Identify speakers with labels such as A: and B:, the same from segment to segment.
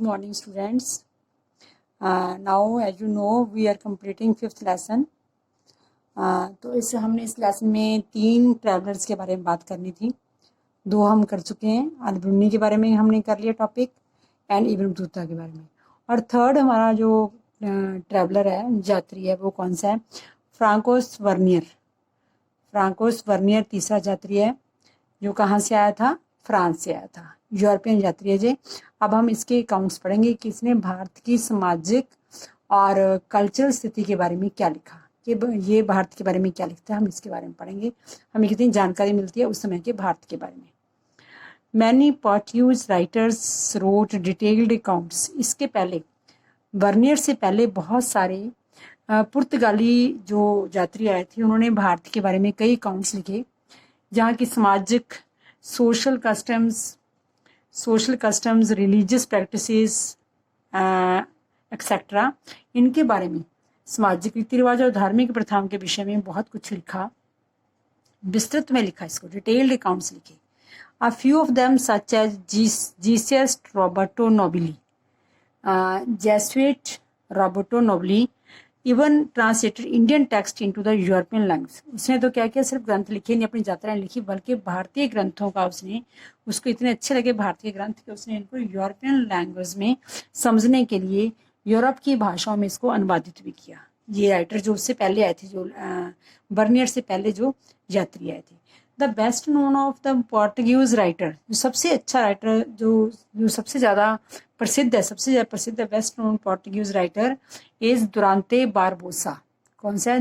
A: morning, students. Now, as you know, we are completing 5th lesson. तो इससे हमने इस लेसन में 3 ट्रैवलर्स के बारे में बात करनी थी। 2 हम कर चुके हैं, अल-ब्रूनी के बारे में हमने कर लिया टॉपिक एंड इब्न बतूता के बारे में। और थर्ड हमारा जो ट्रैवलर है, यात्री है, वो कौन सा है? François vernier. फ्रांकोस वर्नियर तीसरा यात्री है जो कहाँ से आया था? फ्रांस से आया था, यूरोपियन यात्री है जी। अब हम इसके अकाउंट्स पढ़ेंगे कि इसने भारत की सामाजिक और कल्चरल स्थिति के बारे में क्या लिखा, कि ये भारत के बारे में क्या लिखता है, हम इसके बारे में पढ़ेंगे। हमें कितनी जानकारी मिलती है उस समय के भारत के बारे में। Many Portuguese writers wrote detailed accounts. इसके पहले वर्नियर से पहले बहुत सारे पुर्तगाली जो यात्री आए थे उन्होंने भारत के बारे में कई अकाउंट्स लिखे, जहाँ की सामाजिक social customs, religious practices etcetera, इनके बारे में, सामाजिक रीति रिवाज और धार्मिक प्रथाओं के विषय में बहुत कुछ लिखा, विस्तृत में लिखा, इसको डिटेल्ड अकाउंट्स लिखे। A few of them such as Jesuit Roberto Nobili, Jesuit Roberto Nobili even translated Indian text into the European language। उसने तो क्या किया, सिर्फ ग्रंथ लिखे नहीं, अपनी यात्राएं लिखी, बल्कि भारतीय ग्रंथों का उसको इतने अच्छे लगे भारतीय ग्रंथ कि उसने इनको यूरोपियन लैंग्वेज में समझने के लिए यूरोप की भाषाओं में इसको अनुवादित भी किया। ये राइटर जो उससे पहले आए थे, जो बर्नियर से पहले जो यात्री आए थे। The best known of the Portuguese writer, जो सबसे अच्छा राइटर, जो सबसे ज़्यादा प्रसिद्ध है, best known Portuguese writer is Duarte Barbosa. कौन सा है?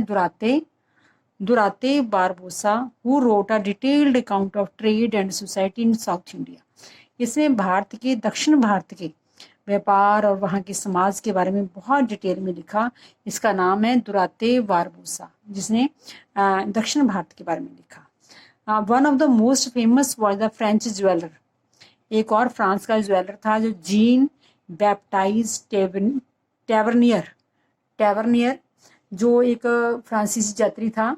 A: Duarte Barbosa, who wrote a detailed account of trade and society in south India. इसने दक्षिण भारत के व्यापार और वहाँ के समाज के बारे में बहुत डिटेल में लिखा। इसका नाम है दुराते बारबोसा, जिसने दक्षिण भारत के बारे में लिखा। One of the most famous was the French jeweller. एक और फ्रांस का ज्वेलर था जो जीन बैप्टाइज टैवर्नियर, जो एक फ्रांसीसी यात्री था,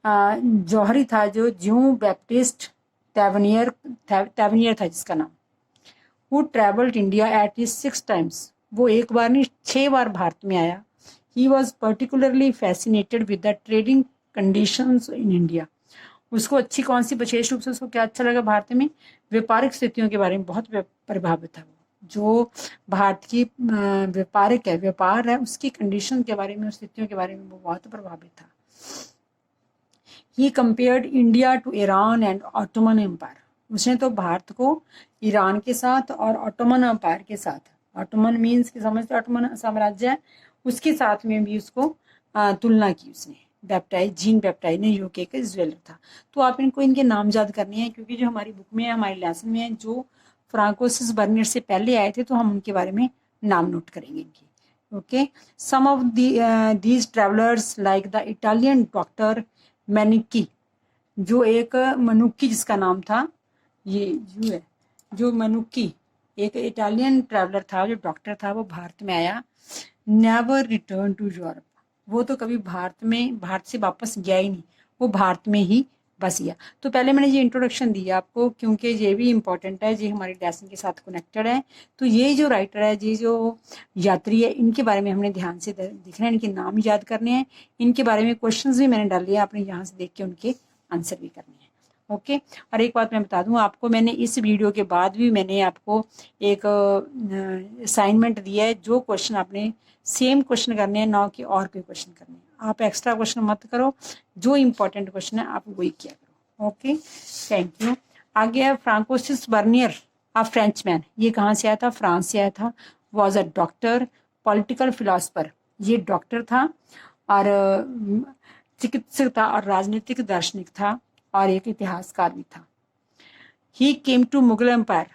A: जौहरी था, जो ज्यूं बैप्टिस्ट टैवर्नियर था जिसका नाम। Who traveled India at least 6 times। वो एक बार नहीं 6 बार भारत में आया। He was particularly fascinated with the trading conditions in India। उसको अच्छी कौन सी विशेष रूप से उसको क्या अच्छा लगा? भारत में व्यापारिक स्थितियों के बारे में बहुत प्रभावित था। वो जो भारत की व्यापार है उसकी कंडीशन के बारे में, स्थितियों के बारे में वो बहुत प्रभावित था। He compared India to Iran and Ottoman Empire। उसने तो भारत को ईरान के साथ और ऑटोमन एम्पायर के साथ, ऑटोमन मीन्स कि समझते ऑटोमन साम्राज्य है, उसके साथ में भी उसको तुलना की उसने। जीन बैप्टाइज ने यूके का ज्वेलर था। तो आप इनके नाम याद करने हैं, क्योंकि जो हमारी बुक में है, हमारे लेसन में है, जो फ्रांकोसिस बर्नियर से पहले आए थे, तो हम उनके बारे में नाम नोट करेंगे इनके। Okay, some of these travellers like the Italian doctor Manucci, जो एक मनुक्की जिसका नाम था, ये जो है जो मनुक्की एक इटालियन ट्रैवलर था, जो डॉक्टर था, वो भारत में आया। Never return to Europe. वो तो कभी भारत से वापस गया ही नहीं, वो भारत में ही बस गया। तो पहले मैंने ये इंट्रोडक्शन दिया आपको, क्योंकि ये भी इम्पोर्टेंट है, ये हमारे लेसन के साथ कनेक्टेड है। तो ये जो राइटर है, ये जो यात्री है, इनके बारे में हमने ध्यान से देखना है, इनके नाम याद करने हैं, इनके बारे में क्वेश्चन भी मैंने डाल दिया, आपने यहाँ से देख के उनके आंसर भी करने हैं। ओके, और एक बात मैं बता दूं आपको, मैंने इस वीडियो के बाद भी मैंने आपको एक असाइनमेंट दिया है, जो क्वेश्चन आपने सेम क्वेश्चन करने हैं, ना कि और कोई क्वेश्चन करने हैं। आप एक्स्ट्रा क्वेश्चन मत करो, जो इम्पोर्टेंट क्वेश्चन है आप वही किया करो। Okay, thank you. आगे है फ्रांकोसिस बर्नियर, अ फ्रेंचमैन। ये कहाँ से आया था? फ्रांस से आया था। Was a doctor, political philosopher. ये डॉक्टर था और चिकित्सक था और राजनीतिक दार्शनिक था और एक इतिहासकार भी था। ही केम टू मुगल एम्पायर।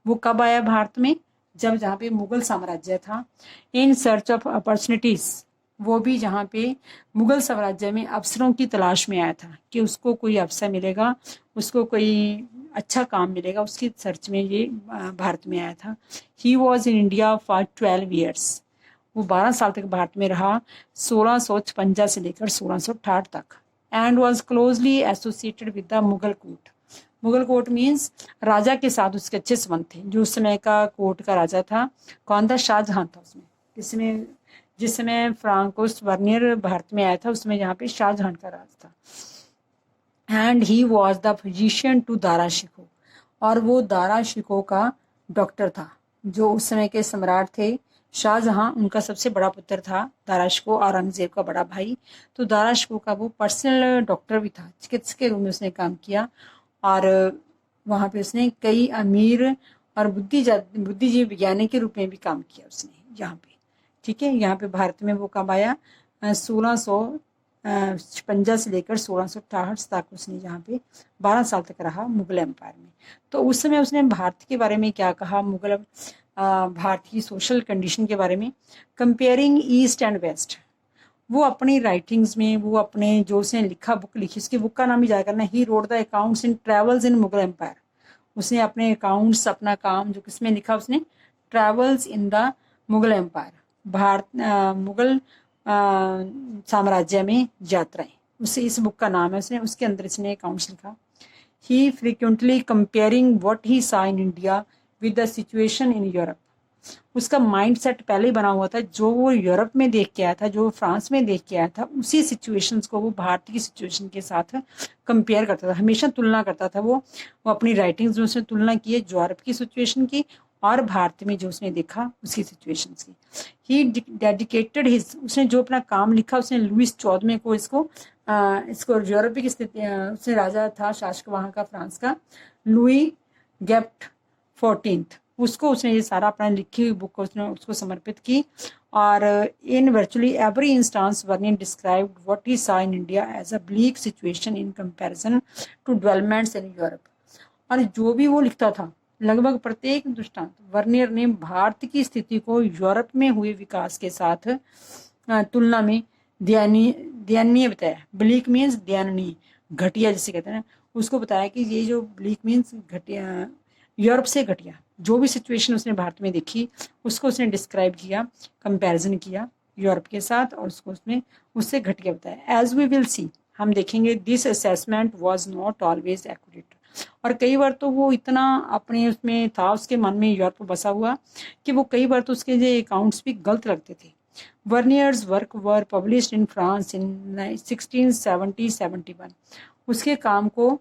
A: वो कब आया भारत में? जब जहाँ पे मुगल साम्राज्य था। इन सर्च ऑफ अपॉर्चुनिटीज, वो भी जहाँ पे मुगल साम्राज्य में अवसरों की तलाश में आया था, कि उसको कोई अवसर मिलेगा, उसको कोई अच्छा काम मिलेगा, उसकी सर्च में ये भारत में आया था। He was in India for 12 years. वो 12 साल तक भारत में रहा, 1656 से लेकर 1668 तक। And was closely associated with the Mughal court. Mughal court means राजा के साथ उसके अच्छे संबंध थे। जो उस समय का कोर्ट का राजा था, कौन था? शाहजहां था उसमें। इसमें जिस समय फ्रांकोस वर्नियर भारत में आया था उसमें यहाँ पे शाहजहां का राज था। And he was the physician to Dara Shikoh, और वो दारा शिकोह का डॉक्टर था। जो उस समय के सम्राट थे शाहजहां, उनका सबसे बड़ा पुत्र था दारा शिकोह, औरंगजेब का बड़ा भाई। तो दारा शिकोह का वो पर्सनल डॉक्टर भी था, चिकित्सक के रूप में उसने काम किया। और वहाँ पे उसने कई अमीर और बुद्धिजीवी वैज्ञानिक के रूप में भी काम किया उसने यहाँ पे। ठीक है, यहाँ पे भारत में वो कब आया? 1656 से लेकर 1668 तक उसने यहाँ पे 12 साल तक रहा मुगल एम्पायर में। तो उस समय उसने भारत के बारे में क्या कहा? मुगल भारत की सोशल कंडीशन के बारे में, कंपेयरिंग ईस्ट एंड वेस्ट। वो अपनी राइटिंग्स में, वो अपने जो उसने लिखा, बुक लिखी, उसकी बुक का नाम ही याद करना, he wrote the accounts in travels in Mughal empire. उसने अपने अकाउंट्स, अपना काम जो किसमें लिखा उसने? Travels in the Mughal empire, Bharat Mughal साम्राज्य में यात्राएं, उससे इस बुक का नाम है। उसने उसके अंदर इसने अकाउंट्स लिखा। ही frequently comparing what he saw in India with the situation in Europe. उसका माइंड सेट पहले ही बना हुआ था, जो वो यूरोप में देख के आया था, जो फ्रांस में देख के आया था, उसी सिचुएशंस को वो भारत की सिचुएशन के साथ कंपेयर करता था, हमेशा तुलना करता था। वो अपनी राइटिंग्स में उसने तुलना की है यूरोप की सिचुएशन की और भारत में जो उसने देखा उसकी सिचुएशन की। ही डेडिकेटेड हिज, उसने जो अपना काम लिखा उसने लुइस 14वें को इसको यूरोप की स्थिति, उसने राजा था शासक वहाँ का फ्रांस का, लुई गेप्ट 14th, उसको उसने ये सारा अपना लिखी हुई बुक को उसने उसको समर्पित की। और in virtually every instance Bernier described what he saw in India as a bleak situation in comparison to developments in Europe. और जो भी वो लिखता था, लगभग प्रत्येक दृष्टांत वर्नियर ने भारत की स्थिति को यूरोप में हुए विकास के साथ तुलना में दयनीय बताया। ब्लीक मीन्स दयनीय, घटिया जिसे कहते हैं ना, उसको बताया कि ये जो ब्लीक मीन्स घटिया, यूरोप से घटिया जो भी सिचुएशन उसने भारत में देखी उसको उसने डिस्क्राइब किया, कंपैरिजन किया यूरोप के साथ, और उसको उसने उससे घटिया बताया। एज वी विल सी, हम देखेंगे, this assessment was not always accurate. और कई बार तो वो इतना अपने उसमें था, उसके मन में यूरोप बसा हुआ, कि वो कई बार तो उसके जो अकाउंट्स भी गलत लगते थे। Verniers work were published in France in 1670-71। उसके काम को,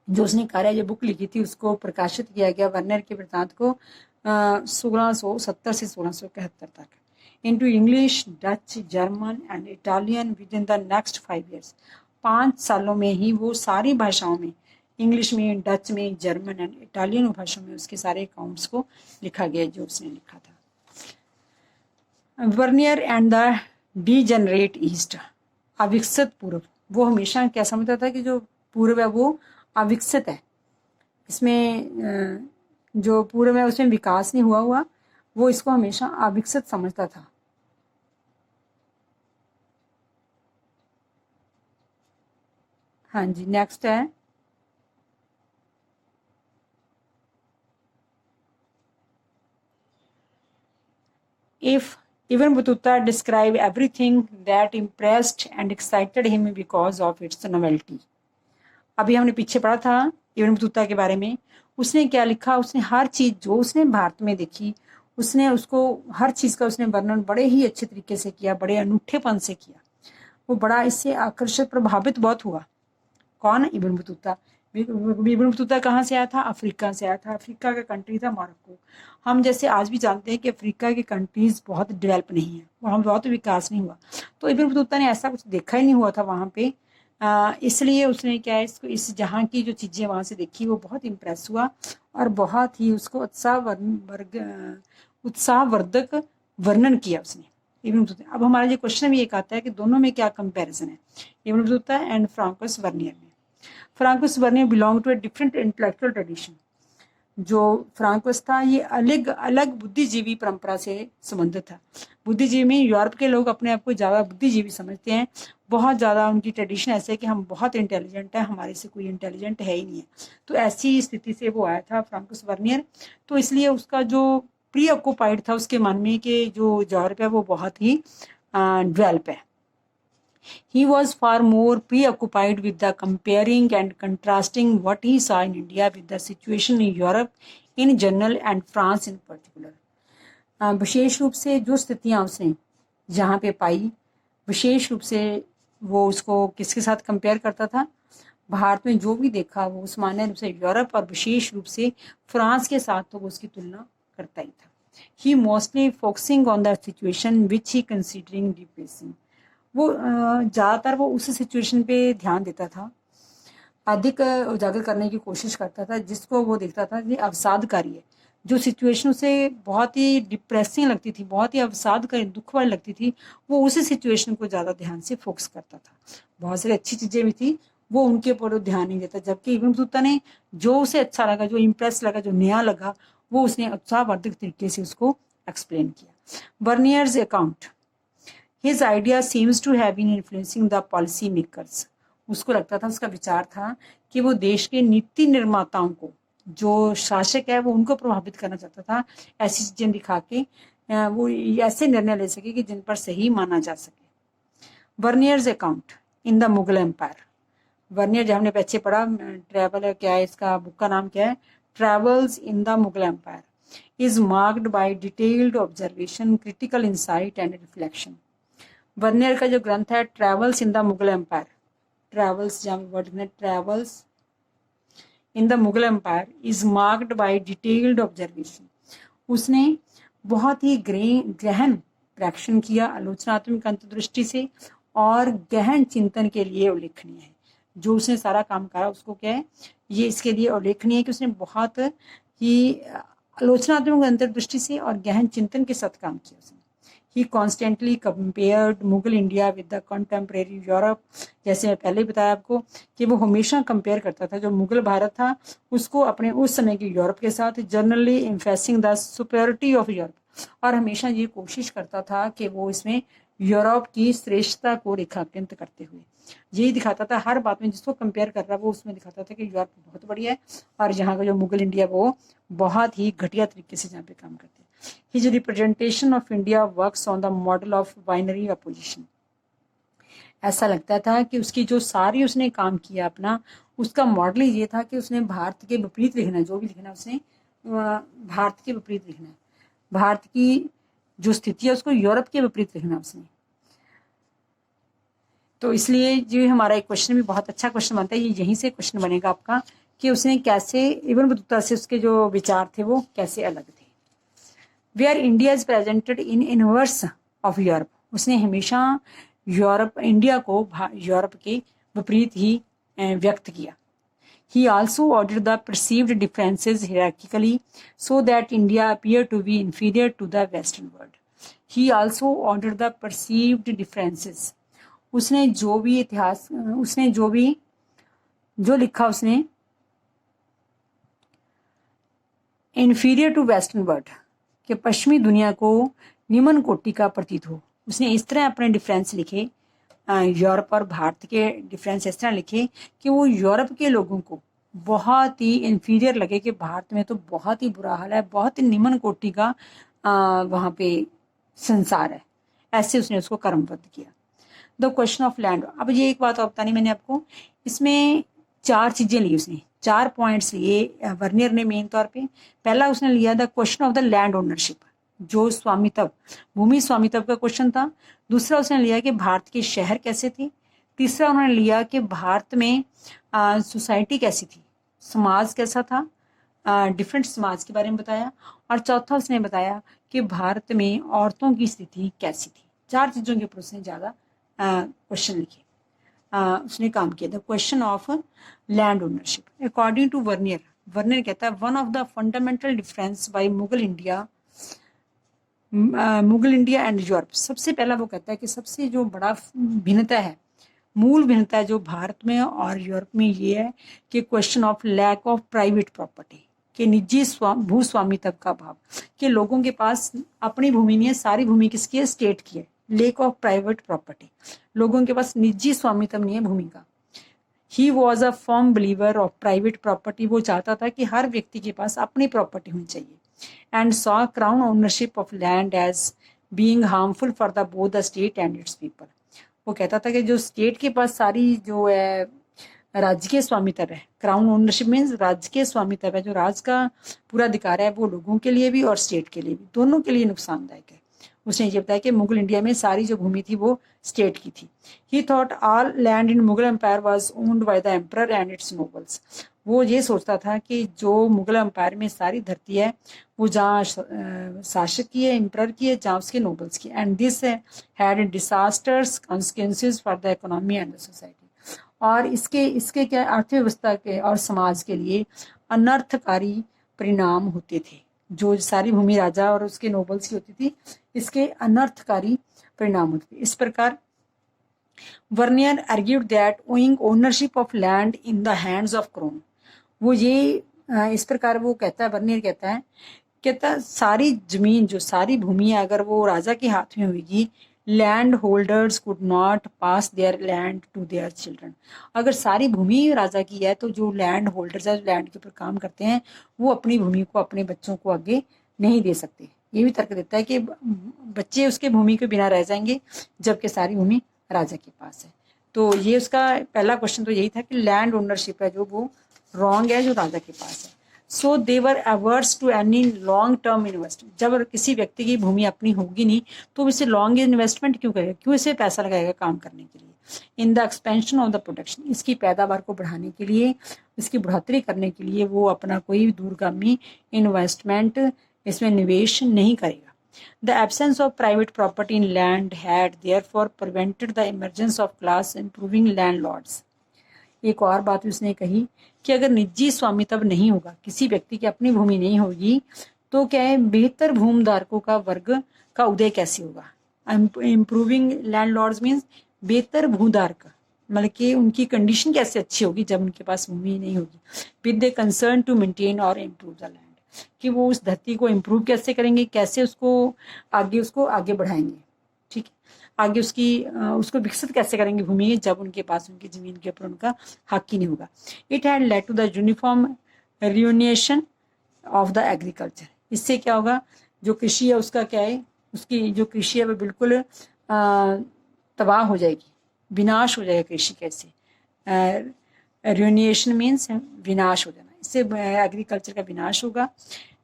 A: जो उसने कार्य जो बुक लिखी थी, उसको प्रकाशित किया गया वर्नियर के वृत्तांत को 1670 से 1671 तक, into English, Dutch, German and Italian with in the next 5 years। 5 सालों में ही वो सारी भाषाओं में, इंग्लिश में, डच में, जर्मन एंड इटालियन भाषाओं में उसके सारे अकाउंट्स को लिखा गया जो उसने लिखा था। Vernier and the degenerate east, अविकसित पूर्व। वो हमेशा क्या समझता था कि जो पूर्व है वो अविकसित है, इसमें जो पूर्व है उसमें विकास नहीं हुआ, वो इसको हमेशा अविकसित समझता था। हाँ जी, नेक्स्ट है if Ibn Battuta described everything that impressed and excited him because of its novelty। अभी हमने पीछे पढ़ा था इब्न बतूता के बारे में, उसने क्या लिखा, उसने हर चीज़ जो उसने भारत में देखी, उसने उसको हर चीज़ का उसने वर्णन बड़े ही अच्छे तरीके से किया, बड़े अनूठेपन से किया। वो बड़ा इससे आकर्षित, प्रभावित बहुत हुआ। कौन? Ibn Battuta. इब्न बतूता कहाँ से आया था? अफ्रीका से आया था। अफ्रीका का कंट्री था मोरक्को। हम जैसे आज भी जानते हैं कि अफ्रीका की कंट्रीज बहुत डेवलप नहीं है, वहाँ बहुत विकास नहीं हुआ। तो इब्न बतूता ने ऐसा कुछ देखा ही नहीं हुआ था वहाँ पे, इसलिए उसने क्या है, इसको इस जहाँ की जो चीज़ें वहाँ से देखी वो बहुत इम्प्रेस हुआ और बहुत ही उसको उत्साहवर्धक वर्णन किया उसने इब्न बतूता। अब हमारा जो क्वेश्चन भी एक आता है कि दोनों में क्या कंपैरिजन है, Ibn Battuta and Francois Bernier में। Francois Bernier belong to a different intellectual tradition. जो फ्रांकोस था ये अलग अलग बुद्धिजीवी परंपरा से संबंधित था। बुद्धिजीवी में यूरोप के लोग अपने आप को ज़्यादा बुद्धिजीवी समझते हैं, बहुत ज़्यादा उनकी ट्रेडिशन ऐसे है कि हम बहुत इंटेलिजेंट है, हमारे से कोई इंटेलिजेंट है ही नहीं है। तो ऐसी स्थिति से वो आया था फ्रांकोस वर्नियर। तो इसलिए उसका जो प्री ऑक्यूपाइड था उसके मन में कि जो यूरोप है वो बहुत ही डेवलप है। He was far more preoccupied with the comparing and contrasting what he saw in India with the situation in Europe in general and France in particular. विशेष रूप से जो स्थितियाँ उसने जहाँ पे पाई, विशेष रूप से वो उसको किसके साथ कंपेयर करता था, भारत में जो भी देखा वो सामान्य रूप से यूरोप और विशेष रूप से फ्रांस के साथ तो वो उसकी तुलना करता ही था. He mostly focusing on the situation which he considering depressing. वो ज़्यादातर वो उस सिचुएशन पे ध्यान देता था, अधिक उजागर करने की कोशिश करता था जिसको वो देखता था कि अवसादकारी है. जो सिचुएशन उसे बहुत ही डिप्रेसिंग लगती थी, बहुत ही अवसादकारी दुख वाली लगती थी, वो उसी सिचुएशन को ज़्यादा ध्यान से फोकस करता था. बहुत सारी अच्छी चीज़ें भी थी, वो उनके ऊपर ध्यान नहीं देता. जबकि इब्न बतूता ने जो उसे अच्छा लगा, जो इम्प्रेस लगा, जो नया लगा, वो उसने उत्साहवर्धक तरीके से उसको एक्सप्लेन किया. Vernier's account. His idea seems to have been influencing the policy makers. उसको लगता था, उसका विचार था कि वो देश के नीति निर्माताओं को, जो शासक है, वो उनको प्रभावित करना चाहता था. ऐसी चीज़ें दिखा के वो ऐसे निर्णय ले सके कि जिन पर सही माना जा सके. Vernier's account in the Mughal empire. Vernier जो हमने पीछे पढ़ा, ट्रैवल क्या है, इसका बुक का नाम क्या है, travels in the Mughal empire, is marked by detailed observation, critical insight and reflection. Vernier का जो ग्रंथ है travels in the Mughal empire, travels जहाँ वर्ड में travels in the Mughal empire is marked by detailed observation. उसने बहुत ही गहन प्रेक्षण किया आलोचनात्मक अंतर्दृष्टि से और गहन चिंतन के लिए उल्लेखनीय है. जो उसने सारा काम करा उसको क्या है, ये इसके लिए उल्लेखनीय है कि उसने बहुत ही आलोचनात्मक अंतर्दृष्टि से और गहन चिंतन के साथ काम किया. उसने he constantly compared Mughal India with the contemporary Europe. जैसे मैं पहले ही बताया आपको कि वो हमेशा कंपेयर करता था जो मुगल भारत था उसको अपने उस समय के यूरोप के साथ, generally emphasising the superiority of Europe. और हमेशा ये कोशिश करता था कि वो इसमें यूरोप की श्रेष्ठता को रेखांकित करते हुए यही दिखाता था, हर बात में जिसको कंपेयर कर रहा है वो उसमें दिखाता था कि यूरोप बहुत बढ़िया है और यहाँ का जो मुगल इंडिया वो बहुत ही घटिया तरीके से जहाँ पे काम करते हैं. His representation of India works on the model of binary opposition. ऐसा लगता था कि उसकी जो सारी उसने काम किया अपना, उसका मॉडल ही ये था कि उसने भारत के विपरीत लिखना है, जो भी लिखना है उसने भारत के विपरीत लिखना है. भारत की जो स्थिति है उसको यूरोप के विपरीत लिखना है उसने. तो इसलिए जो हमारा एक क्वेश्चन भी बहुत अच्छा क्वेश्चन बनता है, ये यहीं से क्वेश्चन बनेगा आपका कि उसने कैसे इब्न बतूता से उसके जो विचार थे वो कैसे अलग थे. Where India is presented in inverse of Europe. उसने हमेशा यूरोप इंडिया को यूरोप के विपरीत ही व्यक्त किया. He also ordered the perceived differences hierarchically so that India appeared to be inferior to the Western world. He also ordered the perceived differences. उसने जो भी इतिहास, उसने जो लिखा उसने inferior to Western world कि पश्चिमी दुनिया को निम्न कोटि का प्रतीत हो. उसने इस तरह अपने डिफरेंस लिखे, यूरोप और भारत के डिफरेंस इस तरह लिखे कि वो यूरोप के लोगों को बहुत ही इन्फीरियर लगे कि भारत में तो बहुत ही बुरा हाल है, बहुत ही निम्न कोटि का वहाँ पे संसार है. ऐसे उसने उसको कर्मबद्ध किया. The question of land. अब ये एक बात और बतानी मैंने आपको, इसमें 4 चीज़ें ली उसने, 4 पॉइंट्स लिए वर्नियर ने मेन तौर पे. पहला उसने लिया the question of the land ownership, जो स्वामित्व, भूमि स्वामित्व का क्वेश्चन था. दूसरा उसने लिया कि भारत के शहर कैसे थे. तीसरा उन्होंने लिया कि भारत में सोसाइटी कैसी थी, समाज कैसा था, डिफरेंट समाज के बारे में बताया. और चौथा उसने बताया कि भारत में औरतों की स्थिति कैसी थी. 4 चीज़ों के ऊपर उसने ज़्यादा क्वेश्चन लिखे, उसने काम किया. The question of land ownership. According to Vernier, Vernier कहता है one of the fundamental difference by Mughal India and Europe. सबसे पहला वो कहता है कि सबसे जो बड़ा भिन्नता है, मूल भिन्नता जो भारत में और यूरोप में ये है कि question of lack of private property, कि निजी भूस्वामित्व का अभाव, कि लोगों के पास अपनी भूमि नहीं है, सारी भूमि किसकी है, स्टेट की है. लेक ऑफ प्राइवेट प्रॉपर्टी, लोगों के पास निजी स्वामित्व नहीं है भूमि का. He was a firm believer of private property. वो चाहता था कि हर व्यक्ति के पास अपनी प्रॉपर्टी होनी चाहिए. And saw crown ownership of land as being harmful for the both the state and its people. वो कहता था कि जो स्टेट के पास सारी जो है राजकीय स्वामित्व है, क्राउन ओनरशिप मीन्स राजकीय स्वामित्व है, जो राज का पूरा अधिकार है वो लोगों के लिए भी और स्टेट के लिए भी, दोनों के लिए नुकसानदायक है। उसने ये बताया कि मुगल इंडिया में सारी जो भूमि थी वो स्टेट की थी। He thought all land in Mughal empire was owned by the emperor and its nobles. वो ये सोचता था कि जो मुगल एम्पायर में सारी धरती है वो जहाँ शासक की है, एम्परर की है, जहाँ उसके नोबल्स की, and this had disasters consequences for the economy and the society. और इसके क्या अर्थव्यवस्था के और समाज के लिए अनर्थकारी परिणाम होते थे। जो सारी भूमि राजा और उसके नोबल्स की होती थी, इसके अनर्थकारी परिणाम होते थे। इस प्रकार Bernier argued that owing ownership of land in the hands of crown, वो ये इस प्रकार वो कहता है, वर्नियर कहता है सारी जमीन, जो सारी भूमि है, अगर वो राजा के हाथ में होगी, land holders could not pass their land to their children. अगर सारी भूमि राजा की है तो जो लैंड होल्डर्स है, जो लैंड के ऊपर काम करते हैं, वो अपनी भूमि को अपने बच्चों को आगे नहीं दे सकते। ये भी तर्क देता है कि बच्चे उसके भूमि के बिना रह जाएंगे जबकि सारी भूमि राजा के पास है। तो ये उसका पहला क्वेश्चन तो यही था कि लैंड ओनरशिप है जो वो रॉन्ग है, जो राजा के पास है। So they were averse to any long term investment. जब किसी व्यक्ति की भूमि अपनी होगी नहीं तो इसे लॉन्ग इन्वेस्टमेंट क्यों करेगा, क्यों इसे पैसा लगाएगा काम करने के लिए। In the expansion of the production, इसकी पैदावार को बढ़ाने के लिए, इसकी बढ़ोतरी करने के लिए वो अपना कोई दूरगामी इन्वेस्टमेंट इसमें निवेश नहीं करेगा। The absence of private property in land had therefore prevented the emergence of class improving landlords। एक और बात उसने कही कि अगर निजी स्वामित्व नहीं होगा, किसी व्यक्ति की अपनी भूमि नहीं होगी, तो क्या है, बेहतर भूमिधारकों का वर्ग का उदय कैसे होगा। इम्प्रूविंग लैंडलॉर्ड्स मीन्स बेहतर भूधारक, मतलब कि उनकी कंडीशन कैसे अच्छी होगी जब उनके पास भूमि नहीं होगी। With the concern to maintain और इम्प्रूव द लैंड, कि वो उस धरती को इम्प्रूव कैसे करेंगे, कैसे उसको आगे बढ़ाएंगे, ठीक है, आगे उसको विकसित कैसे करेंगे भूमि जब उनके पास उनकी जमीन के ऊपर उनका हक ही नहीं होगा। It had led to the uniform ruination of the agriculture. इससे क्या होगा, जो कृषि है उसका क्या है, उसकी जो कृषि है वो बिल्कुल तबाह हो जाएगी, विनाश हो जाएगा कृषि कैसे। रियूनिएशन मीन्स विनाश हो जाना, इससे एग्रीकल्चर का विनाश होगा।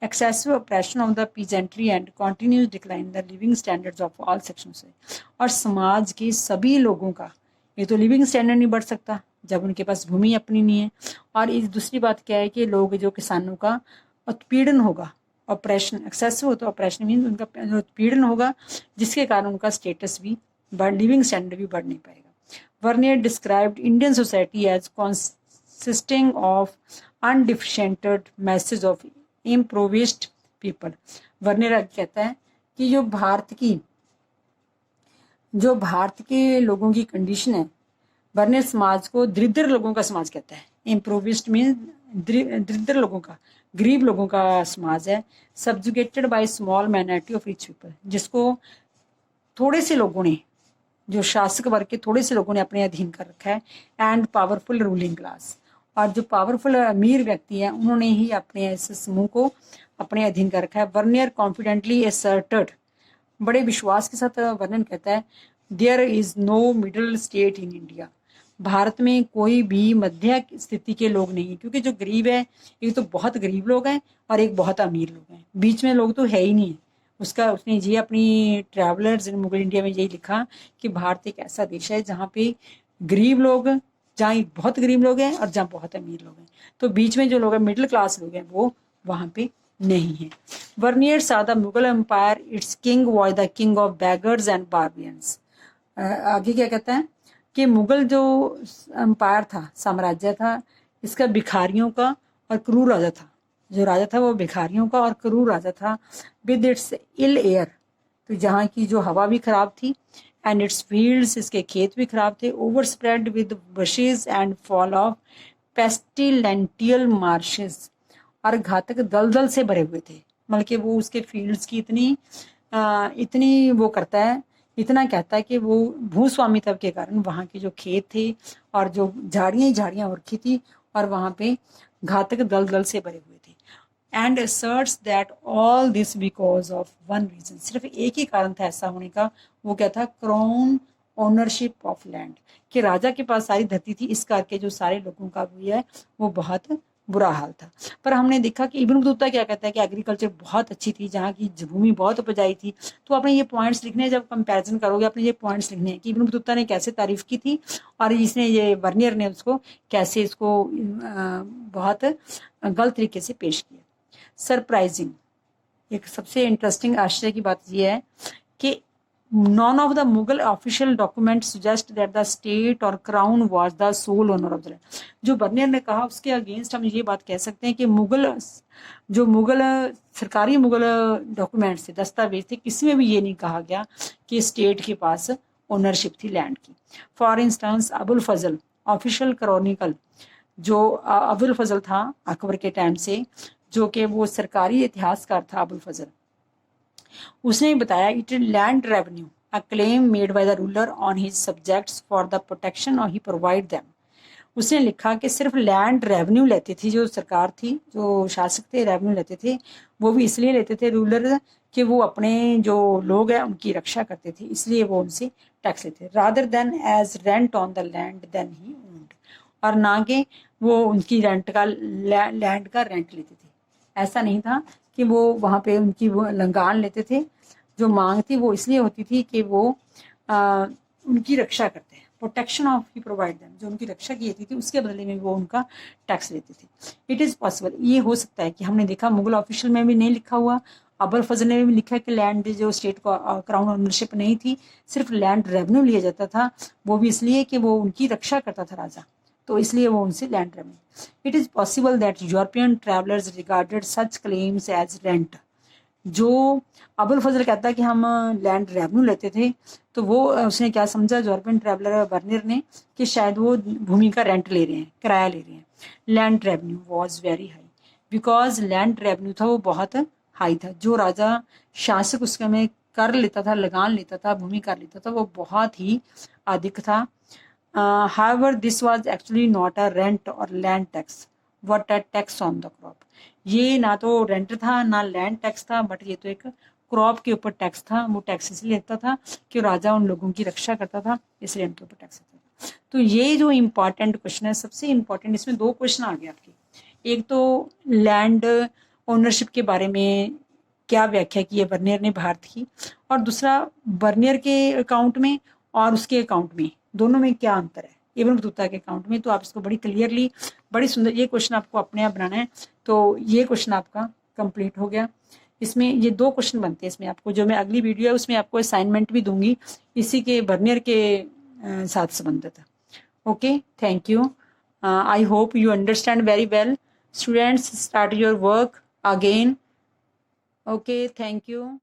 A: Excessive operation of the peasantry and continuous decline the living standards of all sections. और समाज के सभी लोगों का ये तो लिविंग स्टैंडर्ड नहीं बढ़ सकता जब उनके पास भूमि अपनी नहीं है। और इस दूसरी बात क्या है कि लोग जो किसानों का उत्पीड़न होगा, ऑपरेशन एक्सेसिव होता है, ऑपरेशन मीन उनका उत्पीड़न होगा, जिसके कारण उनका स्टेटस भी लिविंग स्टैंडर्ड भी बढ़ नहीं पाएगा। Bernier described Indian society as consisting of undifferentiated masses of impoverished people। Bernier कहता है कि जो भारत के लोगों की कंडीशन है, वर्नियर समाज को दरिद्र लोगों का समाज कहता है। इम्प्रोविस्ड मीन दरिद्र लोगों का, गरीब लोगों का समाज है। Subjugated by small minority of rich people, जिसको थोड़े से लोगों ने, जो शासक वर्ग के थोड़े से लोगों ने अपने अधीन कर रखा है। एंड पावरफुल रूलिंग क्लास, और जो पावरफुल अमीर व्यक्ति हैं उन्होंने ही अपने इस समूह को अपने अधीन कर रखा है। वर्नियर कॉन्फिडेंटली असर्टेड, बड़े विश्वास के साथ वर्णन कहता है, there is no middle state in India. Bharat में कोई भी मध्य स्थिति के लोग नहीं है, क्योंकि जो गरीब है एक तो बहुत गरीब लोग हैं और एक बहुत अमीर लोग हैं, बीच में लोग तो है ही नहीं है। उसने ये अपनी ट्रैवलर्स इन मुगल इंडिया में यही लिखा कि भारत एक ऐसा देश है जहाँ पे गरीब लोग, जहाँ बहुत गरीब लोग हैं और जहाँ बहुत अमीर लोग हैं, तो बीच में जो लोग हैं मिडिल क्लास लोग हैं वो वहाँ पे नहीं है। Bernier saw the Mughal empire its king was the king of beggars and barbarians. आगे क्या कहता है कि मुगल जो एम्पायर था, साम्राज्य था, इसका भिखारियों का और क्रूर राजा था। जो राजा था वो भिखारियों का और क्रूर राजा था। विद इट्स इल एयर, तो जहाँ की जो हवा भी खराब थी, एंड इट्स फील्ड्स, इसके खेत भी खराब थे। Overspread with bushes and full of pestilential marshes, और घातक दलदल से भरे हुए थे। मतलब कि वो उसके फील्ड्स की इतनी वो करता है, इतना कहता है कि वो भूस्वामित्व के कारण वहाँ के जो खेत थे और जो झाड़ियाँ ही झाड़ियाँ हो रखी थी और वहाँ पे घातक दलदल से भरे हुए थे। And asserts that all this because of one reason, सिर्फ एक ही कारण था ऐसा होने का, वो क्या था, क्राउन ओनरशिप ऑफ लैंड, कि राजा के पास सारी धरती थी, इस करके जो सारे लोगों का भी है वो बहुत बुरा हाल था। पर हमने देखा कि इब्न बतूता क्या कहता है कि एग्रीकल्चर बहुत अच्छी थी, जहाँ की भूमि बहुत उपजाई थी। तो आपने ये पॉइंट्स लिखने हैं, जब कंपैरिजन करोगे आपने ये पॉइंट्स लिखने हैं कि इब्न बतूता ने कैसे तारीफ की थी और इसने ये वर्नियर ने उसको कैसे इसको बहुत गलत तरीके से पेश किया। सरप्राइजिंग, एक सबसे इंटरेस्टिंग आश्चर्य की बात यह है कि none of the Mughal official documents suggest that the state or crown was the sole owner of the land। जो बर्नियर ने कहा उसके अगेंस्ट हम ये बात कह सकते हैं कि मुगल सरकारी मुगल डॉक्यूमेंट्स थे, दस्तावेज थे, किसी में भी ये नहीं कहा गया कि स्टेट के पास ओनरशिप थी लैंड की। For instance Abul Fazl official chronicle, जो अबुल फजल था अकबर के टाइम से, जो कि वो सरकारी इतिहासकार था अबुल फजल, उसने बताया it land revenue a claim made by the ruler on his subjects for the protection और ही प्रोवाइड देम। उसने लिखा कि सिर्फ लैंड रेवेन्यू लेती थी जो सरकार थी, जो शासक थे रेवेन्यू लेते थे, वो भी इसलिए लेते थे रूलर कि वो अपने जो लोग हैं उनकी रक्षा करते थे, इसलिए वो उनसे टैक्स लेते, rather than as rent on the land then he owned, और ना कि वो उनकी रेंट का लैंड का रेंट लेते थे। ऐसा नहीं था कि वो वहाँ पे उनकी वो लंगान लेते थे, जो मांग थी वो इसलिए होती थी कि वो उनकी रक्षा करते हैं, protection of he provide them, जो उनकी रक्षा की जाती थी उसके बदले में वो उनका टैक्स लेते थे। इट इज़ पॉसिबल, ये हो सकता है कि हमने देखा मुगल ऑफिशियल में भी नहीं लिखा हुआ, अबुल फजल ने भी लिखा कि लैंड जो स्टेट को क्राउन ओनरशिप नहीं थी, सिर्फ लैंड रेवेन्यू लिया जाता था, वो भी इसलिए कि वो उनकी रक्षा करता था राजा, तो इसलिए वो उनसे land revenue. It is possible that European travellers regarded such claims as rent. जो अबुल फजल कहता है कि हम लैंड रेवेन्यू लेते थे, तो वो उसने क्या समझा यूरोपियन ट्रैवलर बर्नियर ने कि शायद वो भूमि का रेंट ले रहे हैं, किराया ले रहे हैं। Land revenue was very high, because land revenue था वो बहुत हाई था, जो राजा शासक उसके में कर लेता था, लगान लेता था, भूमि कर लेता था, वो बहुत ही अधिक था। however this was actually not a rent or land tax but a tax on the crop। ये ना तो रेंट था ना लैंड टैक्स था, बट ये तो एक क्रॉप के ऊपर टैक्स था। वो टैक्स इसलिए लेता था कि राजा उन लोगों की रक्षा करता था, इसलिए उनके ऊपर टैक्स लेता था। तो ये जो इम्पॉर्टेंट क्वेश्चन है, सबसे इम्पॉर्टेंट, इसमें दो क्वेश्चन आ गए आपके। एक तो लैंड ओनरशिप के बारे में क्या व्याख्या की है बर्नियर ने भारत की, और दूसरा बर्नियर के अकाउंट में और उसके अकाउंट में, दोनों में क्या अंतर है इब्न बतूता के अकाउंट में। तो आप इसको बड़ी क्लियरली, बड़ी सुंदर, ये क्वेश्चन आपको अपने आप बनाना है। तो ये क्वेश्चन आपका कंप्लीट हो गया। इसमें ये दो क्वेश्चन बनते हैं इसमें आपको, जो मैं अगली वीडियो है उसमें आपको असाइनमेंट भी दूंगी इसी के बर्नियर के साथ संबंधित। Okay, thank you. I hope you understand very well. Students, start your work again. Okay, thank you.